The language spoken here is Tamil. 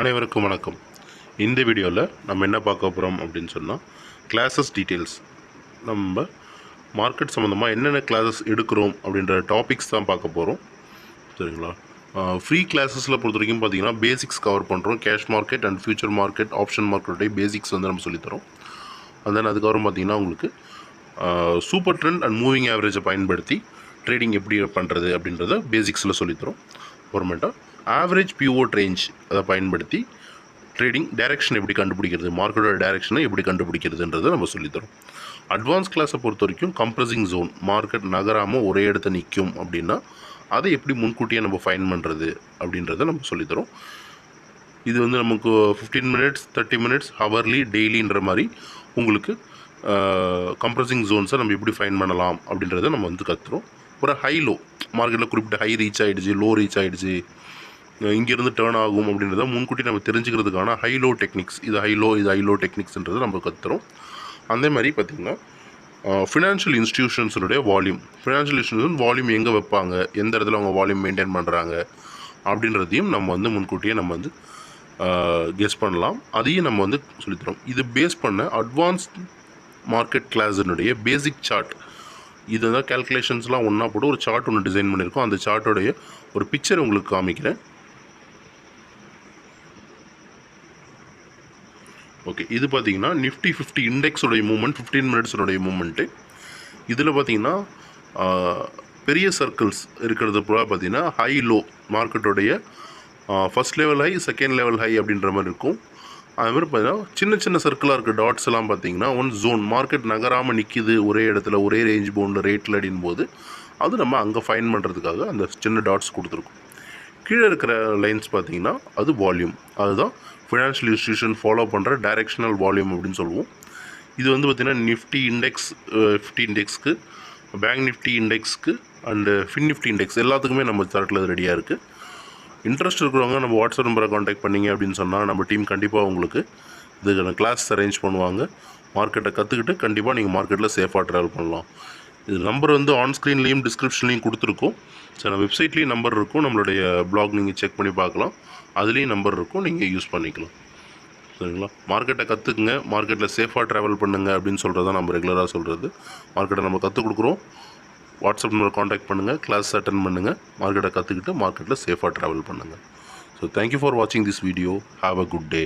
அனைவருக்கும் வணக்கம். இந்த வீடியோவில் நம்ம என்ன பார்க்க போகிறோம் அப்படின்னு சொன்னால், கிளாஸஸ் டீட்டெயில்ஸ். நம்ம மார்க்கெட் சம்மந்தமாக என்னென்ன கிளாஸஸ் எடுக்கிறோம் அப்படின்ற டாபிக்ஸ் தான் பார்க்க போகிறோம். சரிங்களா? ஃப்ரீ கிளாஸஸில் பொறுத்த வரைக்கும் பார்த்தீங்கன்னா பேசிக்ஸ் கவர் பண்ணுறோம். Cash market and future market, option மார்க்கெட்டுடைய பேசிக்ஸ் வந்து நம்ம சொல்லித்தரோம். அண்ட் தென் அதுக்கப்புறம் பார்த்தீங்கன்னா உங்களுக்கு சூப்பர் ட்ரெண்ட் அண்ட் மூவிங் ஆவரேஜை பயன்படுத்தி ட்ரேடிங் எப்படி பண்ணுறது அப்படின்றத பேசிக்ஸில் சொல்லித்தரோம். அப்புறமேட்டா ஆவரேஜ் பிஓட் ரேஞ்ச் அதை பயன்படுத்தி ட்ரேடிங் டைரெக்ஷன் எப்படி கண்டுபிடிக்கிறது, மார்க்கெட்டோட டைரெக்ஷனை எப்படி கண்டுபிடிக்கிறதுன்றதை நம்ம சொல்லித்தரோம். அட்வான்ஸ் கிளாஸை பொறுத்த வரைக்கும் கம்ப்ரஸிங் ஜோன், மார்க்கெட் நகராமல் ஒரே இடத்த நிற்கும் அப்படின்னா அதை எப்படி முன்கூட்டியே நம்ம ஃபைன் பண்ணுறது அப்படின்றத நம்ம சொல்லித்தரோம். இது வந்து நமக்கு 15 மினிட்ஸ், 30 மினிட்ஸ், ஹவர்லி, டெய்லின்ற மாதிரி உங்களுக்கு கம்ப்ரஸிங் ஜோன்ஸை நம்ம எப்படி ஃபைன் பண்ணலாம் அப்படின்றத நம்ம வந்து கற்றுறோம். ஒரு ஹை லோ, மார்க்கெட்டில் குறிப்பிட்ட ஹை ரீச் ஆகிடுச்சு, லோ ரீச் ஆகிடுச்சு, இங்கேருந்து டேர்ன் ஆகும் அப்படின்றத முன்கூட்டி நம்ம தெரிஞ்சுக்கிறதுக்கான ஹைலோ டெக்னிக்ஸ், இது ஹைலோ டெக்னிக்ஸ்ன்றது நம்ம கற்றுறோம். அதே மாதிரி பார்த்திங்கன்னா ஃபினான்ஷியல் இன்ஸ்டிடியூஷன்ஸுடைய வால்யூம், ஃபினான்ஷியல் இன்ஸ்டிடியூஷன் வால்யூம் எங்கே வைப்பாங்க, எந்த இடத்துல அவங்க வால்யூம் மெயின்டைன் பண்ணுறாங்க அப்படின்றதையும் நம்ம வந்து முன்கூட்டியே நம்ம வந்து கெஸ் பண்ணலாம். அதையும் நம்ம வந்து சொல்லித்தரோம். இது பேஸ் பண்ண அட்வான்ஸ் மார்க்கெட் கிளாஸினுடைய பேசிக் சார்ட், இதை தான் கேல்குலேஷன்ஸ்லாம் ஒன்றா போட்டு ஒரு சார்ட் ஒன்று டிசைன் பண்ணியிருக்கோம். அந்த சார்ட்டோடைய ஒரு பிக்சர் உங்களுக்கு காமிக்கிறேன். ஓகே, இது பார்த்தீங்கன்னா நிஃப்டி 50 இண்டெக்ஸோடைய மூவ்மெண்ட், 15 மினிட்ஸோடைய மூவ்மெண்ட்டு. இதில் பார்த்தீங்கன்னா பெரிய சர்க்கிள்ஸ் இருக்கிறது பூரா பார்த்தீங்கன்னா ஹை லோ, மார்க்கெட்டோடைய first level high, second level high அப்படின்ற மாதிரி இருக்கும். அதுமாதிரி பார்த்தீங்கன்னா சின்ன சின்ன சர்க்கிளாக இருக்க டாட்ஸ் எல்லாம் பார்த்தீங்கன்னா ஒன் ஜோன், மார்க்கெட் நகராமல் நிற்கிது ஒரே இடத்துல ஒரே ரேஞ்ச் பவுண்டில் ரேட்டில் அடிக்கும் போது அது நம்ம அங்கே ஃபைன் பண்ணுறதுக்காக அந்த சின்ன டாட்ஸ் கொடுத்துருக்கோம். கீழே இருக்கிற லைன்ஸ் பார்த்தீங்கன்னா அது வால்யூம், அதுதான் ஃபினான்ஷியல் இன்ஸ்டிடியூஷன் ஃபாலோ பண்ணுற டைரெக்ஷனல் வால்யூம் அப்படின்னு சொல்லுவோம். இது வந்து பார்த்திங்கன்னா நிஃப்டி இண்டெக்ஸ் 50 இண்டெக்ஸ்க்கு, பேங்க் நிஃப்டி இண்டெக்ஸ்க்கு அண்டு ஃபின் நிஃப்டி இண்டெக்ஸ் எல்லாத்துக்குமே நம்ம சார்ட்டில் அது ரெடியாக இருக்குது. இன்ட்ரெஸ்ட் இருக்கிறவங்க நம்ம வாட்ஸ்அப் நம்பரை காண்டாக்ட் பண்ணிங்க அப்படின்னு சொன்னால் நம்ம டீம் கண்டிப்பாக உங்களுக்கு இதுக்கான கிளாஸ் அரேஞ்ச் பண்ணுவாங்க. மார்க்கெட்டை கற்றுக்கிட்டு கண்டிப்பாக நீங்கள் மார்க்கெட்டில் சேஃபாக ட்ராவல் பண்ணலாம். இது நம்பர் வந்து ஆன் ஸ்க்ரீன்லேயும் டிஸ்கிரிப்ஷன்லேயும் கொடுத்துருக்கோம். சரி, நம்ம வெப்சைட்லேயும் நம்பர் இருக்கும், நம்மளுடைய ப்ளாக் நீங்கள் செக் பண்ணி பார்க்கலாம், அதுலேயும் நம்பர் இருக்கும், நீங்கள் யூஸ் பண்ணிக்கலாம். சரிங்களா? மார்க்கெட்டை கற்றுக்குங்க, மார்க்கெட்டில் சேஃபாக ட்ராவல் பண்ணுங்கள் அப்படின்னு சொல்கிறது தான் நம்ம ரெகுலராக சொல்கிறது. மார்க்கெட்டை நம்ம கற்றுக் கொடுக்குறோம். வாட்ஸ்அப் நம்பர் காண்டாக்ட் பண்ணுங்கள், கிளாஸ் அட்டன் பண்ணுங்கள், மார்க்கெட்டை கற்றுக்கிட்டு மார்க்கெட்டில் சேஃபாக ட்ராவல் பண்ணுங்கள். ஸோ தேங்க்யூ ஃபார் வாட்சிங் this video. Have a good day.